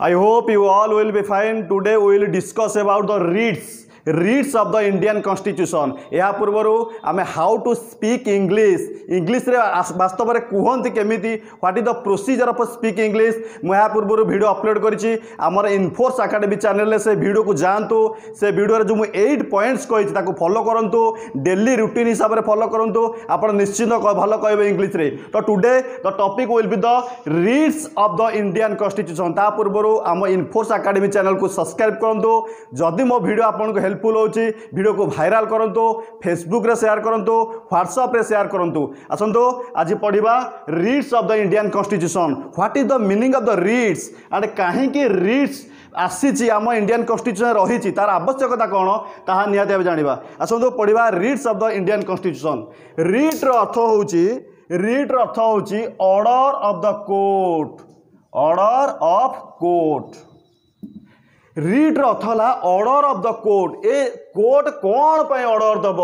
I hope you all will be fine. Today we will discuss about the reads of the Indian Constitution. या पूर्वर आम how to speak English रे वास्तव में कहते केमिति what is the procedure of speak English मैं या पूर्वर video upload करिछि हमर इनफोर्स एकेडमी चैनल से वीडियो को जानतु से वीडियो रे जो मु 8 पॉइंट्स कहि ताको फॉलो करंतु डेली रूटीन हिसाब रे फॉलो करंतु आपण निश्चित भलो कहबे इंग्लिश रे तो today the topic will be the reads of the Indian constitution ता पूर्वर आम इनफोर्स एकेडमी चैनल को सब्सक्राइब करंतु जदि मो वीडियो आपन को हेल्पफुल होची वीडियो को वायरल करंतु फेसबुक रे शेयर करंतु व्हाट्सएप रे शेयर करंतु आसंतु आज पढ़िबा writs of the Indian constitution what is the meaning of the writs and काहे कि रीड्स आसी आम इंडियन कॉन्स्टिट्यूशन रही तार आवश्यकता कौन ताहा निहाती भाव जानिबा आसंतु पढ़िबा writs of the Indian constitution writ रो अर्थ होची order of the court writ अर्थ है ऑर्डर ऑफ द कोर्ट ए कोर्ट कौन पे ऑर्डर दब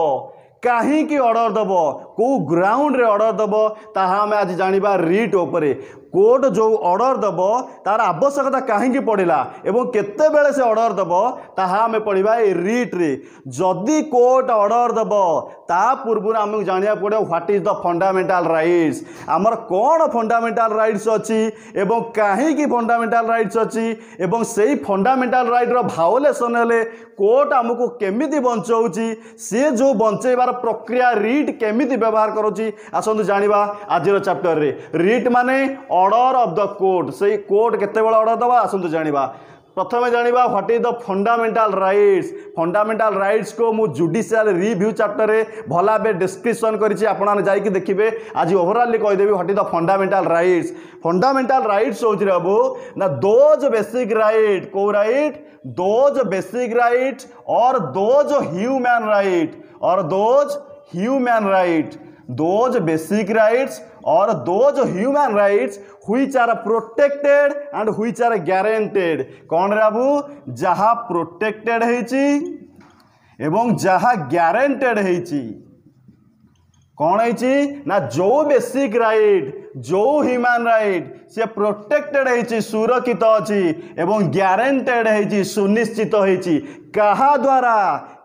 कहीं ऑर्डर दब को ग्राउंड रे ऑर्डर दब ताहा आम आज जानिबा रीड उपरे कोर्ट जो ऑर्डर दब तार आवश्यकता कहीं पड़िला एवं केते बेले से ऑर्डर दब ताहा आम पढ़िबा ए रीट रे जदि कोर्ट ऑर्डर दब ता पूर्व आमको जानिया पड़े what is the fundamental rights आमर कौन फंडामेंटल राइट्स अच्छी एवं कहीं फंडामेंटल राइट्स अच्छी एवं से फंडामेंटल राइट रो भायोलेसन हेले कोर्ट आमको केमिति बंचाउची से जो बंचेबार प्रक्रिया रीट केमिति व्यवहार करूची आसंतु जानिबा आजिर चैप्टर रे रीट माने ऑर्डर ऑफ द कोर्ट से कोर्ट केते बेला ऑर्डर दबा आसंतु जानिबा प्रथम जानिबा what is the fundamental rights को मु जुडिशियल रिव्यू चैप्टर रे भला बे डिस्क्रिप्शन करिछि आपण जाई कि देखिबे आज ओवरऑल कहि देबी what is the fundamental rights होछि बाबू ना दोज बेसिक राइट को राइट दोज बेसिक राइट और those human right those basic rights or those human rights which are protected and which are guaranteed कौन रे बाबू जहा प्रोटेक्टेड हेची एवं जहा guaranteed हेची कौन हेची ना जो बेसिक राइट जो ह्यूमन राइट से प्रोटेक्टेड हेची सुरक्षित अछि एवं guaranteed हेची सुनिश्चित हेची कहा द्वारा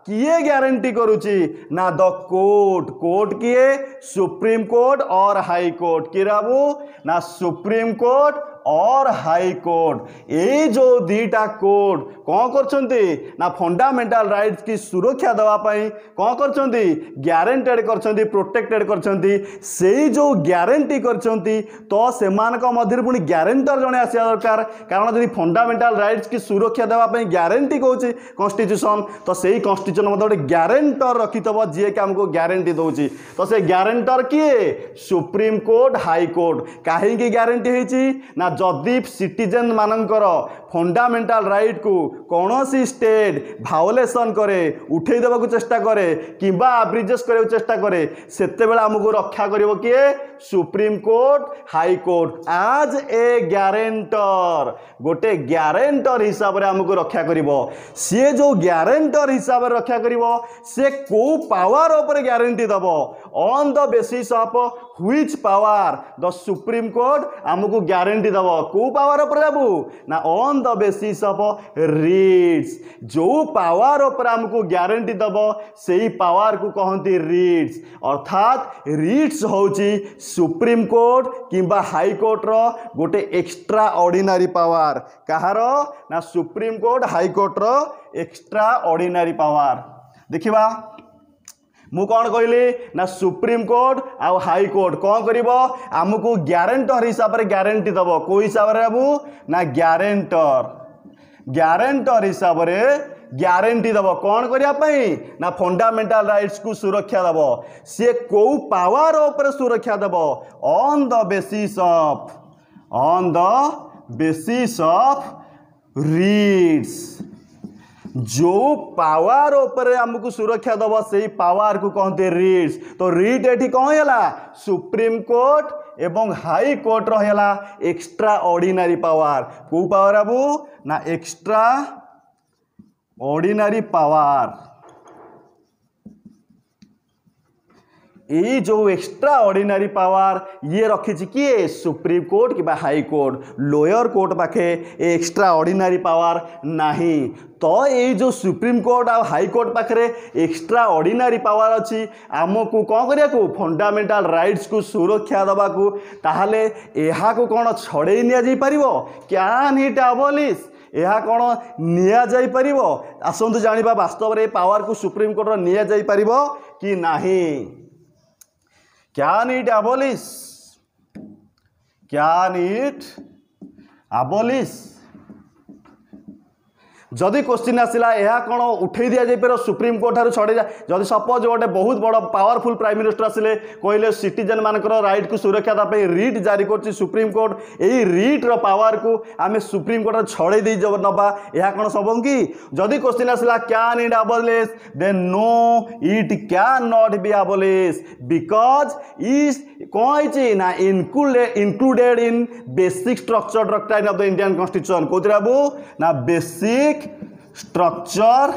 किए गारंटी करुची ना द कोर्ट किए सुप्रीम कोर्ट और हाई कोर्ट कि राबू ना सुप्रीम कोर्ट और हाई कोर्ट ये जो दीटा कोर्ट कौन करछंती ना फंडामेंटल राइट्स की सुरक्षा देवा पई कौन करछंती गारंटेड करछंती प्रोटेक्टेड करछंती से जो गारंटी करछंती तो सेमान को मध्य पुनी गारंटर जने आसिया दरकार कारण जदि फंडामेंटल राइट्स की सुरक्षा देवा पई गारंटी कहूची कॉन्स्टिट्यूशन तो सेही कॉन्स्टिट्यूशन मध्य गोटे गारंटर रखितबो जे कि हमको गारंटी दउची तो से गारंटर किए सुप्रीम कोर्ट हाई कोर्ट काहे की गारंटी हेची ना जदि सिटीजन मानकर फंडामेंटल राइट को कौन सी स्टेट भायोलेसन करे उठे देवा को चेष्टा करे किंबा अब्रिजेस करे चेष्टा करे सेते बेला हमको रक्षा करिवो किए सुप्रीम कोर्ट हाई कोर्ट आज ए गारंटर गोटे गारंटर हिसाब रे हमको रक्षा करिवो से जो गारंटर हिसाब रे रक्षा करिवो से को पावर ऊपर गारंटी दबो on the basis of which power the supreme court हमको गारंटी दबो को पावर ऊपर जाबू ना on the basis of writs जो पावर ऊपर हमको गारंटी दबो सेही पावर को कहंती रीड्स अर्थात रीड्स होची सुप्रीम कोर्ट किंबा हाई कोर्ट रो गोटे एक्स्ट्रा ऑर्डिनरी पावर कहार ना सुप्रीम कोर्ट हाई कोर्ट रो एक्स्ट्रा ऑर्डिनरी पावर देखिबा मु कौन कहली ना सुप्रीम कोर्ट आउ हाई कोर्ट कौन करिवो हमको गारंटर हिसाब रे गारंटी दबो को हिसाब रे बाबू ना गारंटर हिसाब रे गारंटी दबो कौन करिया पई ना फंडामेंटल राइट्स को सुरक्षा दबो से को पावर ऊपर सुरक्षा दबो on the basis of writs जो पावर ऊपर हमको सुरक्षा दबो से पावर को कहते रीड्स तो रीड एठी कौन हैला सुप्रीम कोर्ट एवं हाई कोर्ट रहा एक्स्ट्रा ऑर्डिनरी पावर को पावर बाबू ना एक्स्ट्रा ऑर्डिनरी पावर यही जो एक्स्ट्रा ऑर्डिनरी पावर ये रखी किए सुप्रीम कोर्ट कि हाई कोर्ट लोअर कोर्ट पाखे एक्स्ट्रा ऑर्डिनरी पावर नहीं। तो यही जो सुप्रीम कोर्ट आ हाई कोर्ट पाखे एक्स्ट्रा ऑर्डिनरी पावर अच्छी आमको कौन करिया को फंडामेंटाल राइट्स को सुरक्षा दबा को ताहले एहा को कौन छड़े निया जाई परिवो कैन इट अबॉलिश यह कौन निया जाई परिवो आसंतु जानिबा वास्तव रे पावर को सुप्रीम कोर्ट रो निया जाई परिवो कि नहीं। Can it abolish can it abolish जदि क्वेश्चन आसला यह कौन उठे दि जापर सुप्रीम कोर्ट ठार छड़े जदि सपोज गोटे बहुत बड़ पावरफुल प्राइम मिनिस्टर आसिले कहले सिटीजन मानकर राइट को सुरक्षा देवाई रिट जारी कर सुप्रीम कोर्ट यही रिट रो पावर को आम सुप्रीम कोर्ट छड़े दे नवा यह कौन संभव कि जदि क्वेश्चन आसला can it abolish then no it can not be abolish because is कौन ना included in basic structure doctrine of the Indian constitution कौन बाबू ना बेसिक स्ट्रक्चर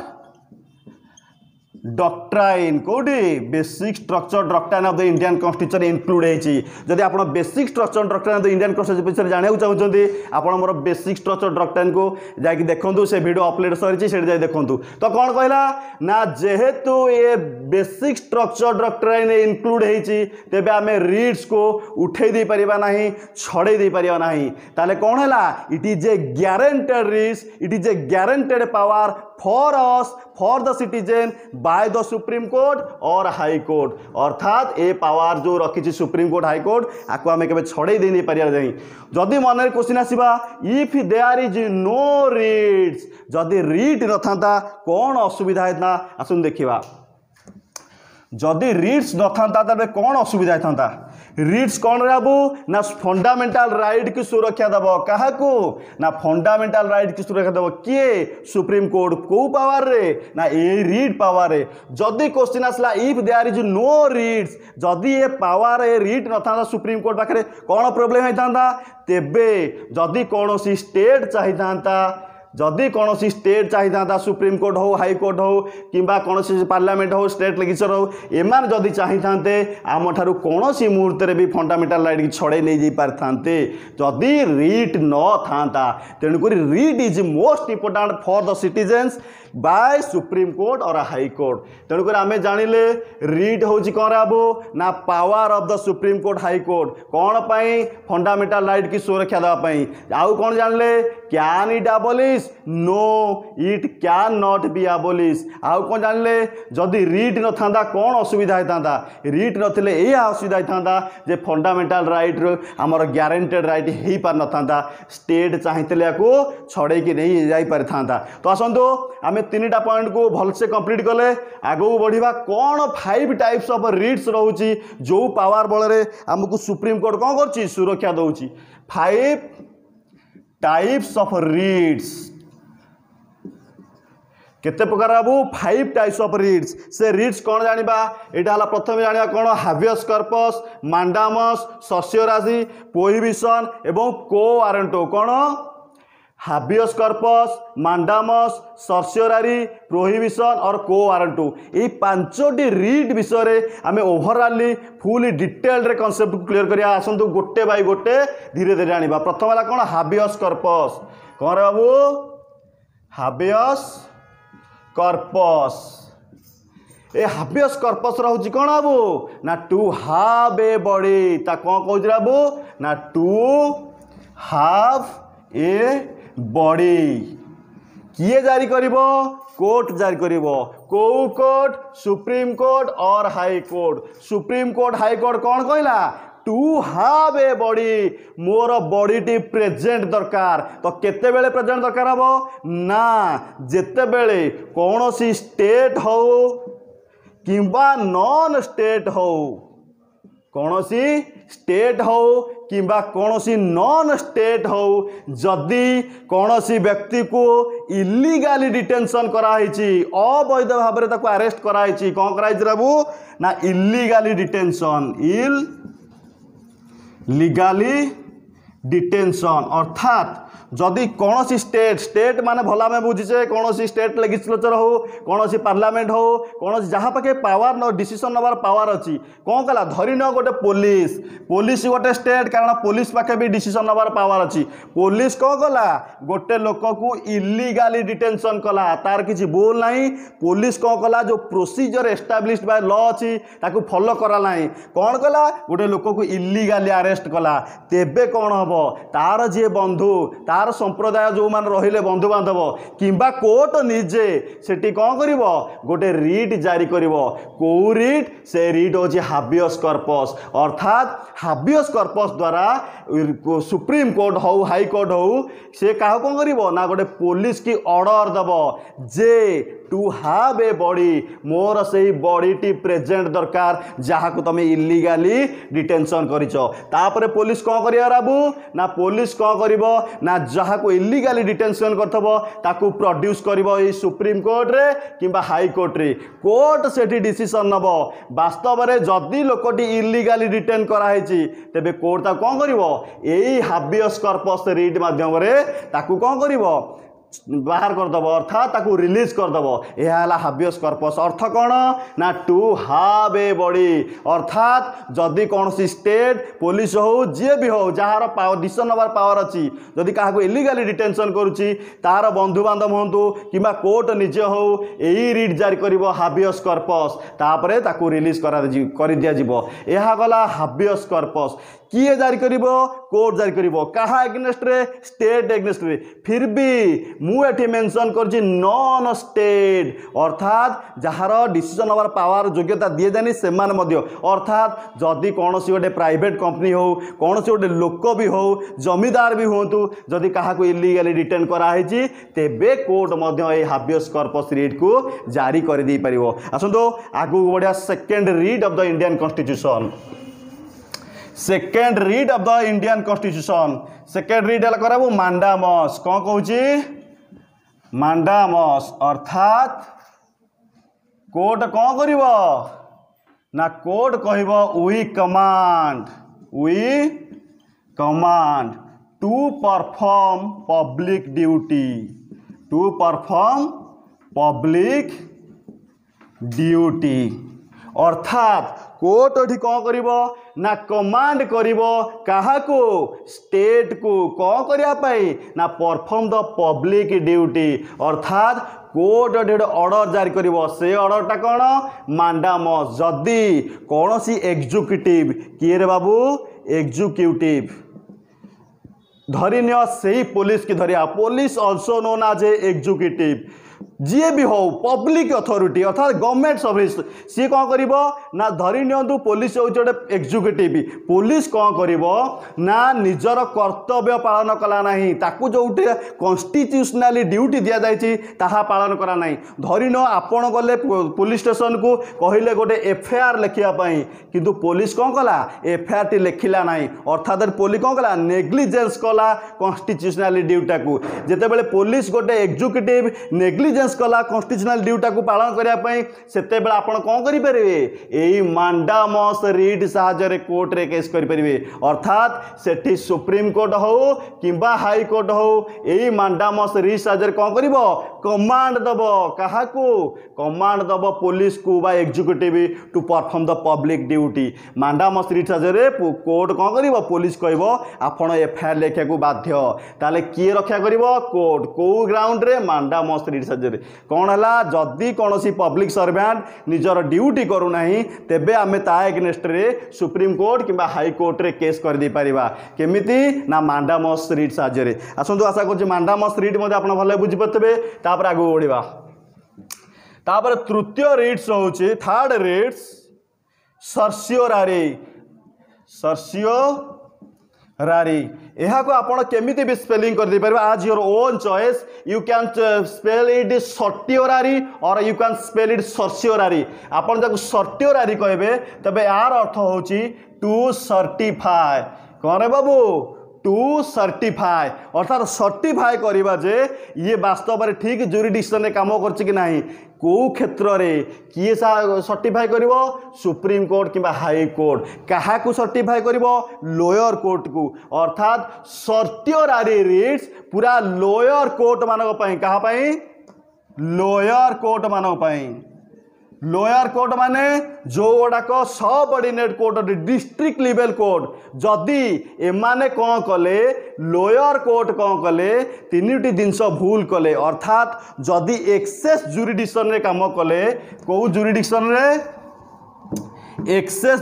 डॉक्ट्राइन कोडी basic structure doctrine of the Indian constitution include होती जदि आप basic structure doctrine of the Indian constitution विषय जानना चाहते आप मोर बेसिक स्ट्रक्चर डॉक्ट्राइन को जाकि देखूँ से वीडियो अपलोड सरी से देखूँ तो कौन कहला ना जेहेतु ये बेसिक स्ट्रक्चर डॉक्ट्राइन इंक्लूड होती तेबे आम रिट्स को उठे दे परिबा नहीं छड़े दे परिबा नहीं ताले कौन है it is a guaranteed writs it is a guaranteed power for us for the citizen by the supreme court और हाई कोर्ट अर्थात ए पावर जो रखी सुप्रीम कोर्ट हाई कोर्ट आपको आम के छड़े दे नहीं पार नहीं। जदि मन में क्वेश्चन आसवा if there is no writs जदि रिट न था कौन असुविधा होता आसन देखा जदि रिट्स न था तबे कौन असुविधा होता रिट्स कौन बाबू ना फंडामेंटाल राइट की सुरक्षा दब क्या ना फंडामेंटाल राइट की सुरक्षा दब किए सुप्रीम कोर्ट को पावर रे ना ए रिट पावर रे जदि क्वेश्चन आसला if there is no writs जदि ये पावर ए रिट न था सुप्रीम कोर्ट पाखे कौन प्रोब्लेम होता तेबे जदि कौन स्टेट चाहिए जदि कौन स्टेट चाहिए सुप्रीम कोर्ट हो हाई कोर्ट हो कि कौन पार्लियामेंट हो स्टेट लेजिस्लेचर हो एम जदि चाहिए आम ठारू कौन मुहूर्त भी फंडामेंटाल राइट की छड़े नहीं पारे जदि रिट न था तेणुक writ is most important for the citizens by supreme court और हाई कोर्ट तेणुक आम जानिले रिट हूँ कौन बाबू ना power of the supreme court high court कौन पाई फंडामेंटाल राइट की सुरक्षा देवाई आउ कौन जानले can it abolish no it can not be abolish आउ कौन जानले जदि रिट न था कौन असुविधा होता रिट नथिले यह असुविधा होता जे फंडामेंटाल राइट आमर ग्यारंटेड राइट हो पार न था स्टेट चाहिए को छड़े की नहीं जाई पारि था। तो आसतु आम 3टा पॉइंट को भलसे कंप्लीट कले आगू बढ़िबा कौन 5 टाइप्स ऑफ रिट्स रोची जो पावर बल आमको सुप्रीम कोर्ट कौन कर सुरक्षा दौची 5 टाइप्स ऑफ रिट्स केते प्रकार बाबू 5 टाइप्स ऑफ रिट्स से रिट्स कौन जानिबा एटा हला प्रथम जानिबा कौन हाबियस कॉर्पस मांडामस सर्सियोरारी प्रोहिबिशन एवं को वारंटो कौन हाबियस कॉर्पस मांडामस सर्सियोरारी प्रोहिबिशन और को वारंटो ये 5टी रिट विषय आम ओभरअली फुल डिटेल रे कॉन्सेप्ट को क्लियर करिया आसंतु गोटे बाय गोटे धीरे धीरे जानिबा। प्रथम वाला कौन हाबियस कॉर्पस कौन रे बाबू हाबियस कॉर्पस ए हाबियस कॉर्पस रहउची कौन बाबू ना टू हाव ए बॉडी ता कौन कहउची बाबू ना टू हाव ए बॉडी किए जारी करिवो कोर्ट जारी करिवो को कोर्ट सुप्रीम कोर्ट और high Court Supreme court high court कौन कहला to have a body more body टी प्रेजेंट दरकार तो केते बेले प्रेजेंट दरकार हबो ना जेते बेले कौन सी स्टेट हो किंबा नॉन स्टेट हो कौन सी स्टेट हो किंबा कौन सी नॉन स्टेट हो जदि कौन सी व्यक्ति को इलीगाली डिटेंशन कराई अवैध भाव में अरेस्ट कराई कौन कराई बाबू ना इलीगाली डिटेंशन इलीगाली डिटेंशन अर्थात जदि कौन सी स्टेट माने भला में बुझीचे कौन सी स्टेट लेजिस्लेचर हो कौन सी पार्लियामेंट हो कौन सी जहाँ पाखे पावर न डिसीजन नबार पावर अच्छी कौन कला धरी न गोटे पुलिस गोटे स्टेट कारण पुलिस पाखे भी डिसीजन नबार पावर अच्छी पुलिस कौन कला गोटे लोक को इलीगाली डिटेंशन कला तार किसी भूल नहीं पुलिस कौन कला जो प्रोसीजर एस्टाब्लिश्ड बाय लॉ अच्छी ताकू फॉलो करा नहीं कौन कला गोटे लोक को इलीगाली अरेस्ट कला तेबे कौन हम तार जी बंधु तार संप्रदाय जो मान रहिले बंधु बांधव किंबा कोर्ट निजे सेठी कौन करिवो गोटे रीट जारी करिवो को रीट से रीट होची हाबियस कॉर्पस अर्थात हाबियस कॉर्पस द्वारा सुप्रीम कोर्ट हो हाई कोर्ट हो से कहा कौन करिवो ना गोटे पुलिस की ऑर्डर दबो जे टू हाव ए बॉडी मोर से बॉडी टी प्रेजेंट दरकार जहाँ को तुम इलीगाली डिटेंशन करिछो तापरे पुलिस कौन करिया बाबू ना पुलिस कौन करिवो ना जहाँ को इलीगाली डिटेंशन करथबो ताकू प्रोड्यूस करिवो ए सुप्रीम कोर्ट रे किंबा हाई कोर्ट रे कोर्ट सेठी डिसीजन नबो वास्तव रे जदी लोकटी इलीगाली डिटेन करा हैची तेबे कोर्ट ता कौन करिवो एई हाबियस कॉर्पस रीट माध्यम रे ताकू कौन करिवो बाहर करदेव अर्थात ताकू रिलीज करदेव यह हाबियस कॉर्पस अर्थ कौन ना टू हाव ए बॉडी अर्थात जदि कौन सी स्टेट पुलिस हो जी भी हो जार डिसीजन नबार पावर अच्छी जदि क्या इलीगाली डिटेंशन करुच्ची तार बंधु बांधव हूँ कि कोर्ट निजे हो यही रिट जारी कर हाबियस कॉर्पस तापरे ताकू रिलीज कर दिया यह गला हाबियस कॉर्पस किए जारी करिवो कोर्ट जारी करिवो कहा एग्नेस्ट रे स्टेट एग्नेस्ट रे फिर भी मुझे मेंशन करछि नॉन स्टेट अर्थात जहार डिसीजन नबार पावर योग्यता दिए जानी से अर्थात जदि कौन सी गोटे प्राइवेट कंपनी हो कौन सी गोटे लोक भी हो जमीदार भी हूँ जदि क्या इलीगली डिटेन कराई तेबे कोर्ट मध्य हाबियस कॉर्पस रीट को जारी कर दे पारिबो आसंतो आगु बढ़िया second read of the Indian constitution second read of the Indian constitution second read है कराबू मांडामस कौन कहूँ मांडामस अर्थात कोर्ट कौन करिवो ना कोर्ट कहबो we command to perform public duty अर्थात कोर्ट एठी कौन करिवो ना कमांड करिवो काहाको स्टेट को कौन करिया पाई ना परफॉर्म द पब्लिक ड्यूटी अर्थात कोर्ट एठी ऑर्डर जारी करिवो से ऑर्डरटा कौन मांडामस जदि कौन सी एग्जीक्यूटिव किए रे बाबू एग्जीक्यूटिव धरिनिय से पुलिस की धरिया police also known as executive जी भी हो पब्लिक अथॉरिटी अर्थात गवर्नमेंट सर्विस सी कौन करिवो ना धरी नियंतु पुलिस हो गोटे एग्जीक्यूटिव पुलिस कौन करिवो ना निजर कर्तव्य पालन कला नहीं ताकू जो कॉन्स्टिट्यूशनली ड्यूटी दिया जाइछि ताहा पालन करा नहीं धरी न आपण गले पुलिस स्टेशन को कहले गोटे एफआईआर लिखिया पई किंतु पुलिस कौन कला एफआईआर टी लिखिला नहीं अर्थात पुलिस कौन कला नेग्लिजेंस कला कॉन्स्टिट्यूशनली ड्यूटी को जेतेबेले पुलिस गोटे एग्जीक्यूटिव नेग्लिजेंस कला कॉन्स्टिट्यूशनल ड्यूटी को पालन करने से आपण कौन करेंगे यही मांडामस रीट साहाय्य कोर्ट रे केस करेंगे अर्थात सेठी सुप्रीम कोर्ट हो किंबा हाई कोर्ट हो यही मांडामस रीट साहाय्य कौन कर कमांड दब क्या कमांड दब पुलिस को बा executive to perform the public duty mandamus writ साहाय्य कोर्ट कौन कर पुलिस कह आपण एफआईआर लिखा बाध्य ताले किए रक्षा कर कोर्ट को ग्राउंड रे मांडामस रीट साहाय्य कौन है जदि कौन सी पब्लिक सर्वेंट निजर ड्यूटी करूना तेबे आमे ता एग्नेस्ट रे सुप्रीम कोर्ट किंबा हाई कोर्ट रे केस कर दे परिबा केमिति ना मांडामस रीट साहाय्य रे आसंतु आशा कर मांडामस रीट मध्ये आपण भले बुझी पतबे तापर आगु ओडिबा तापर तृतीय रीट्स होची थर्ड रीट्स सर्सियोरारी यह को आपण केमिति भी स्पेलिंग कर दे परिबा आज your own choice you can spell it certiorari और यू कैन स्पेल इट सर्सियोरारी आपण जाको सर्टियोरारी कहबे तबे यार अर्थ होची टू सर्टिफाई कौन रे बाबू टू सर्टिफाए अर्थात सर्टिफाए करवा जे ये वास्तव में ठीक जुरिडिक्शन रे काम करछि कि नहीं को क्षेत्र रे किए सर्टिफाई करिवो सुप्रीम कोर्ट किंबा हाई कोर्ट कहा को सर्टिफाई करिवो लोअर कोर्ट को अर्थात सर्टियरारी रिट्स पूरा लोअर कोर्ट मानक पई कहा पई लोअर कोर्ट मानक पई लोअर कोर्ट माने जो गुड़ाक subordinate court district level court जदि एमाने कौन कले लोअर कोर्ट कौन कले तीनटी जिनस भूल कले अर्थात जदि एक्सेस जुरिडिक्शन रे काम कले को जुरिडिक्शन रे एक्सेस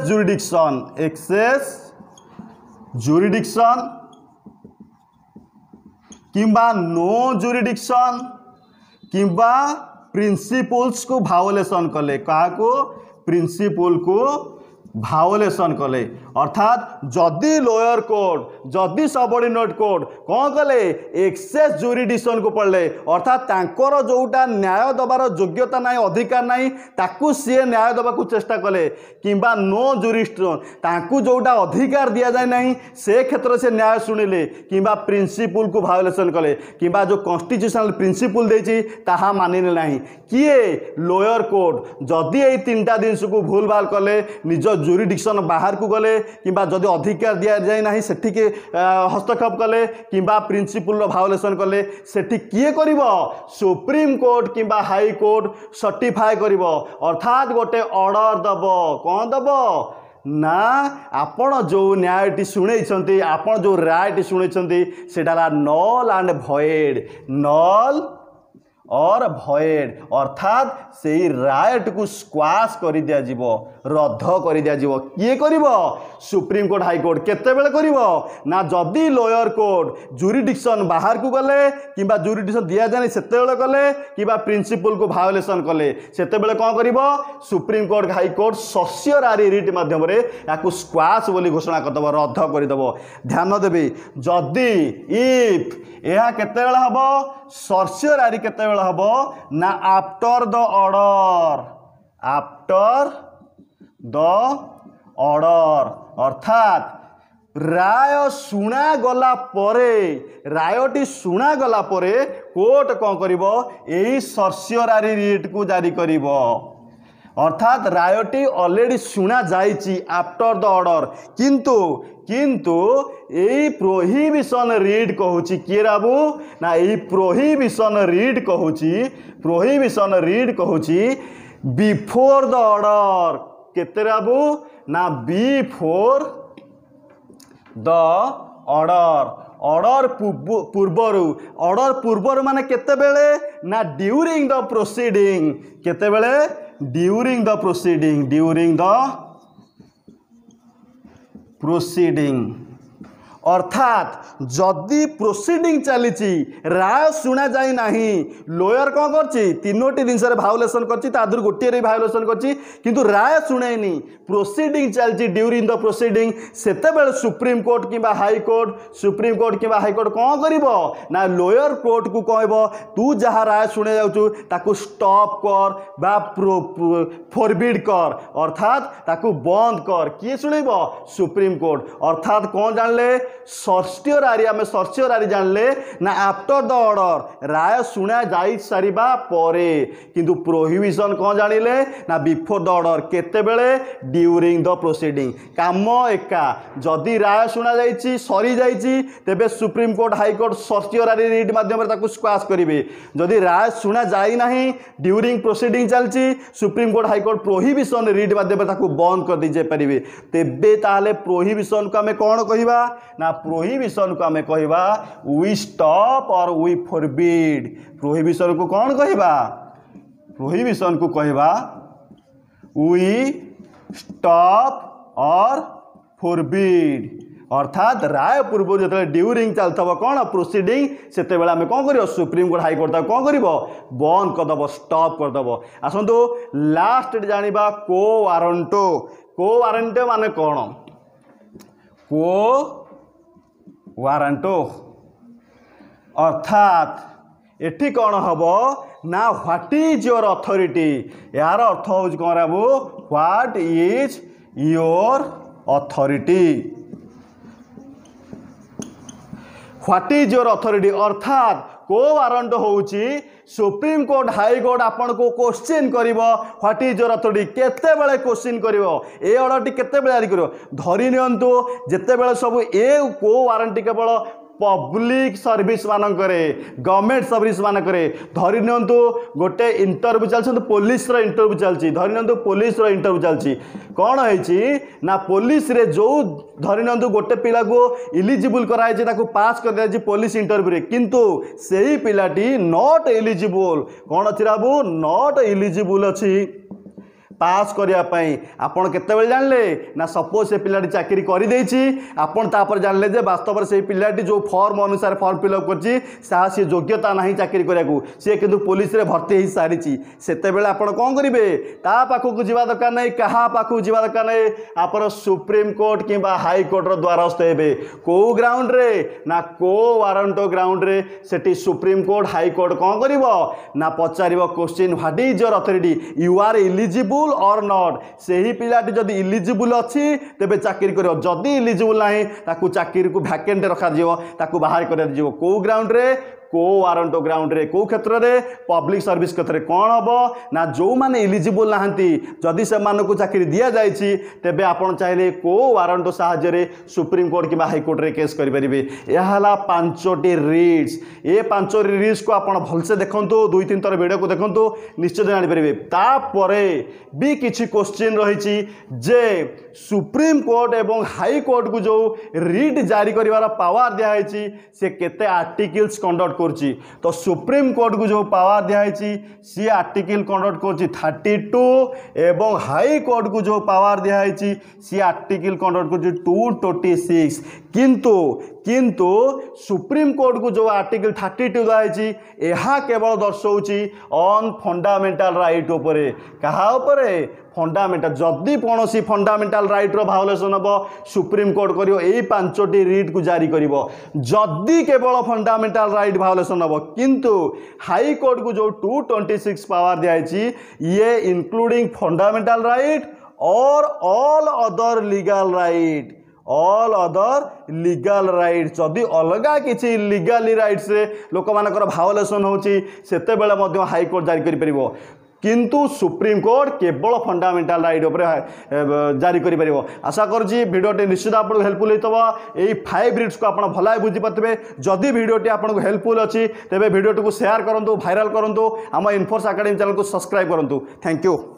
जुरिडिक्शन किंबा नो जुरिडिक्शन किंबा प्रिंसिपल्स को भायोलेशन कले क्या को प्रिंसिपल को भायोलेशन कले अर्थात जदि लोअर कोर्ट जदि सबऑर्डिनेट कोर्ट कौन कले एक्सेस जुरिडिक्शन को पड़े अर्थात तांकर जोटा न्याय दबार योग्यता नहीं अधिकार नहीं ताकू सी न्याय दबाकू चेष्टा कले किंबा नो जुरिडिक्शन तांकू जोटा अधिकार दिया जाए नहीं से क्षेत्र से न्याय शुणिले किंबा प्रिंसिपल को भायोलेशन कले किंबा जो कॉन्स्टिट्यूशनल प्रिंसिपल देछि ताहा मानिले नहीं किए लोअर कोर्ट जदि ए तीनटा जिनस को भूल भाल कले निज जुरिडिक्शन बाहर को गले किंबा जदि अधिकार दिया जाए नहीं सेठी के हस्तक्षेप कले किंबा प्रिंसिपल भायोलेशन कले सेठी किए करिवो सुप्रीम कोर्ट किंबा हाई कोर्ट सर्टिफाई करिवो अर्थात गोटे ऑर्डर दबो कौन दबो ना आपण जो न्यायटी शुणई आपण जो रायटी शुणई सेटा नल एंड भॉइड नल और भॉइड अर्थात से रायट को स्क्वाश कर दिया जीवो रद्द कर दिया जीवो किए करिवो सुप्रीम कोर्ट हाई कोर्ट केते बेले करिवो ना जदि लोअर कोर्ट जुरिडिक्शन बाहर को गले किंबा जुरिडिक्शन दिया जाने सेते बेले कले किंबा प्रिंसिपल को भायोलेशन कले सेते बेले कोन करिवो supreme court high court certiorari writ माध्यम रे याकू स्क्वाश बोली घोषणा कर दबो रद्द कर दबो ध्यान देबे जदि इफ यह केते बेले हबो सर्सियरारी केते बेले हबो ना आफ्टर द ऑर्डर अर्थात राय शुणा गला परे रायटी शुणा गला परे कोर्ट कौन करिवो एही सर्सियरारी रिट को जारी करिवो अर्थात रायटी ऑलरेडी शुणा जाइछि आफ्टर द ऑर्डर किंतु यही प्रोहिबिशन रीड कहूची किए बाबू ना यही प्रोहिबिशन रीड कहूची बिफोर द ऑर्डर केते बाबू ना बिफोर द ऑर्डर पूर्वर माने केते बेले ना ड्यूरिंग द प्रोसीडिंग केते बेले ड्यूरिंग द प्रोसीडिंग अर्थात जदि प्रोसीडिंग चली राय शुणा जाए नहीं लोयर कौन करछि तीनोटी जिनस भायोलेशन करछि तादर गोटे रे भायोलेशन करछि किंतु राय शुणेनी प्रोसीडिंग चलछि ड्यूरिंग द प्रोसीडिंग सेते बेले सुप्रीम कोर्ट किंबा हाई कोर्ट कौन करिवो ना लोयर कोर्ट को कहबो तू जहाँ राय शुणे जाउछु ताकू स्टॉप कर बा फॉरबिड कर अर्थात ताकू बंद कर किए शुणेबो सुप्रीम कोर्ट अर्थात कौन जानले सर्सियरारी जानले ना आफ्टर द ऑर्डर राय शुणा जाई सारिबा परे किंतु प्रोहिबिशन कौन जानिले ना बिफोर द ऑर्डर केते बेले ड्यूरिंग द प्रोसीडिंग काम एका जदि राय शुणा जाइछि सरी जाइछि तेबे supreme court high court certiorari writ माध्यम रे ताकू स्क्वाश करिवे जदि राय शुणा जाई नाही ड्यूरिंग प्रोसीडिंग चलछि supreme court high court prohibition writ माध्यम रे ताकू बंद कर दी जाय परिवे तेबे ताले प्रोहिबिशन को हमें कौन कहिबा ना प्रोहिबिशन को हमें कहवा वी स्टॉप और वी फॉरबिड प्रोहिबिशन को कौन कहवा प्रोहिबिशन को कहवा वी स्टॉप और फॉरबिड अर्थात राय पूर्व जो ड्यूरिंग चलता कौन प्रोसीडिंग से आम कौन कर सुप्रीम कोर्ट हाई कोर्ट कौन कर बंद करदेव स्टॉप करदेव आसतु लास्ट जाना को वारंटो माने कौन को वारंटो अर्थात एठी कौन हम ना व्हाट इज योर अथॉरिटी यार अर्थ हूँ कौन बाबू what is your authority what is your authority अर्थात को वारंट होउची सुप्रीम कोर्ट हाई कोर्ट आपन को क्वेश्चन करिवो व्हाट इज योर अथॉरिटी केते बेले क्वेश्चन करिवो ए ऑर्डर टी केते बेले जारी करिवो धरि नियंतु जेते बेले सब ए को वारंटी केवल पब्लिक सर्विस मानकरे गवर्नमेंट सर्विस मानकरे धरि नियंतु गोटे इंटरव्यू चलछि पुलिस रो इंटरव्यू चलछि धरि नियंतु पुलिस रो इंटरव्यू चलछि कोन होइछि ना पुलिस रे जो धरि नियंतु गोटे पिला को इलिजिबल कराइ छै ताको पास कर दे पुलिस इंटरव्यू रे किंतु सेही पिलाटी नॉट एलिजिबल कोन अछि बाबू नॉट एलिजिबल अछि पास करने आपड़ केत जानले ना सपोज से पिलाटी चाकरी कर आपड़ तापर जानले जे वास्तव से पिलाटी जो फॉर्म अनुसार फॉर्म फिलअप कर सी योग्यता ना चाकरी करने सी किंतु पुलिस रे भर्ती हो सारी से आपड़ कौन करेंगे ता पाखक जा दरकार नहीं क्या पाखक जा दरकार नहीं आप सुप्रीम कोर्ट कि हाई कोर्टर द्वारस्थ हे कौ ग्राउंड रे ना को वारंट ग्राउंड रे सेठी सुप्रीम कोर्ट हाई कोर्ट कौन कर ना पचार question what is your authority you are eligible or not से ही पिलाटी जदि इलिजिबल अच्छी तेबे चाकरी करियो जदि इलिजिबल नाही ताकू चाकरी को वैकेंट रखा दियो ताकू बाहर कर दियो को ग्राउंड रे को वारंट ग्राउंड रे को क्षेत्र रे पब्लिक सर्विस क्षेत्र रे कौन हम ना जो माने इलिजिबल नहांती जदि से मानकु चाकरी दिया जायछि तेबे आपण चाहिले को वारंट सहायता रे सुप्रीम कोर्ट किबा हाई कोर्ट रे केस करि परिबे या हला पांचटी रीड्स ए पांचटी रीड्स को आपण भलसे देखंतु दुई तीन थर वीडियो को देखंतु निश्चित जानि परिबे तापरे भी किछि क्वेश्चन रहिछि जे सुप्रीम कोर्ट एवं हाई कोर्ट को जो रीड जारी करिवार पावर दिया है से केते आर्टिकल्स कंडक्ट करछि तो सुप्रीम कोर्ट को जो पावर दिया है सी आर्टिकल कंडक्ट करछि 32 एवं हाई कोर्ट को जो पावर दिया है सी आर्टिकल कंडक्ट करछि 226 किंतु सुप्रीम कोर्ट को जो आर्टिकल 32 दिया है यह केवल दर्शाउछि ऑन फंडामेंटल राइट उपरे कहा उपरे फंडामेंटल जदि कौन फंडामेंटल राइट रो भायोलेशन हम सुप्रीम कोर्ट करियो एई पांचटी रीड को जारी करिवो जदि केवल फंडामेंटल राइट भायोलेशन हम किंतु हाई कोर्ट को जो 226 पावर दिया है ये इंक्लूडिंग फंडामेंटल राइट और ऑल अदर लीगल राइट जदि अलगा किसी लीगली राइट्स रे लोक मानकर भायोलेशन होची सेते बेले मध्य हाई कोर्ट जारी करि परिबो किंतु सुप्रीम कोर्ट केवल फंडामेंटल राइट उपर जारी करि परिबो आशा करूची वीडियोटी निश्चित आपको हेल्पफुल होतबा एई 5 रीड्स को आपण भलाई बुझी पातबे जदि वीडियोटी आपको हेल्पफुल अछि तेबे वीडियोटी को शेयर करंतु वायरल करंतु हम इन्फोर्स एकेडमी चैनल को सब्सक्राइब करंतु थैंक यू।